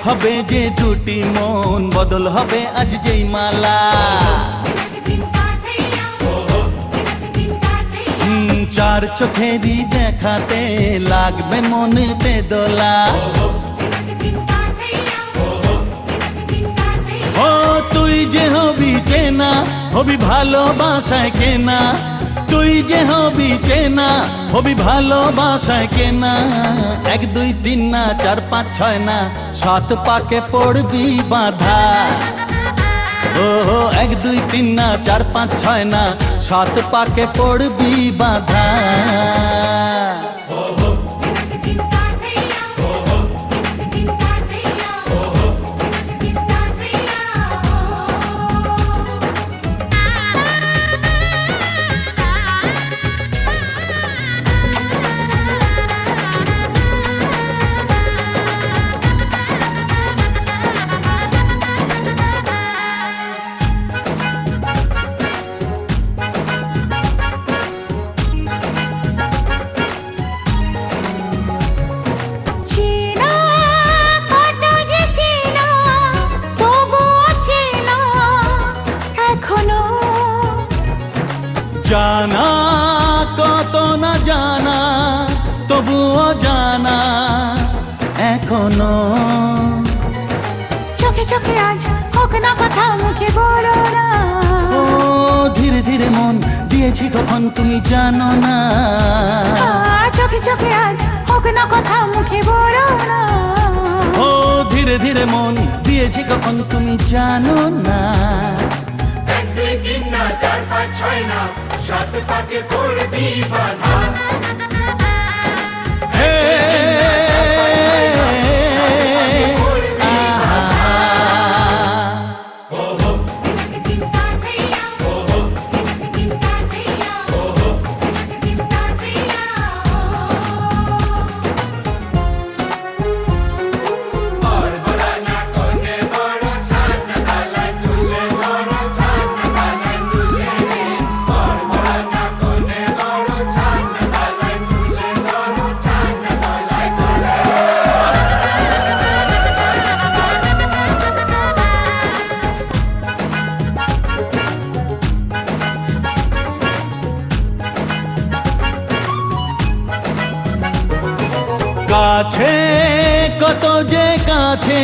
হবে যে দুটি মন, বদল হবে আজ যেই মালা। চার চোখেরই দেখাতে লাগবে মনেতে দোলা। ও তুই যে হবি চেনা, হবি ভালোবাসায় কেনা। তুই যে হবি চেনা, হবি ভালোবাসায় কেনা। 1 2 3 না 4 5 6 না 7 পাকে পড়বি বাঁধা। ও 1 2 3 না 4 5 6 না 7 পাকে পড়বি বাঁধা। জানা কত না জানা, তবুও জানা এখনো। চোখে চোখে আজ হোক না কথা, মুখে বলো না। ও ধীরে ধীরে মন দিয়েছি কখন তুমি জানো না। চোখে চোখে আজ হোক না কথা, মুখে বলো না। ও ধীরে ধীরে মন দিয়েছি কখন তুমি জানো না। 1 2 3 না 4 5 6 না 7 পাকে পড়বি বাঁধা। কাছে কত যে কাছে,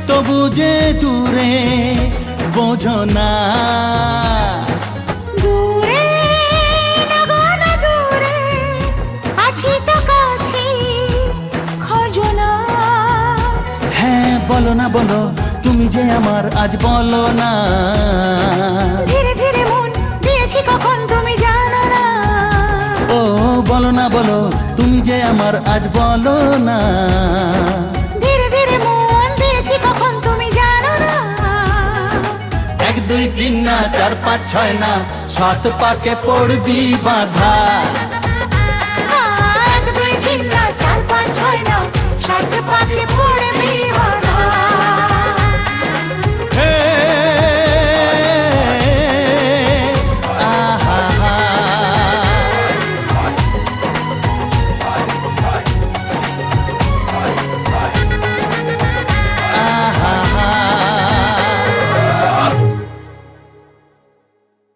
তবু যে দূরে বোঝো না। দূরে লাগো না দূরে, আছি তো কাছে খোঁজো না। হ্যাঁ বলো না বলো, তুমি যে আমার আজ বলো না। ধীরে ধীরে মন দিয়েছি কখন তুমি জানো না। ও বলো না বলো, তুমি যে আমার আজ বলো না। ধীরে ধীরে মন দিয়েছি কখন তুমি জানো না। 1 2 3 না 4 5 6 না 7 পাকে পড়বি বাঁধা। 1 2 3 না 4 5 6 না 7 পাকে পড়বি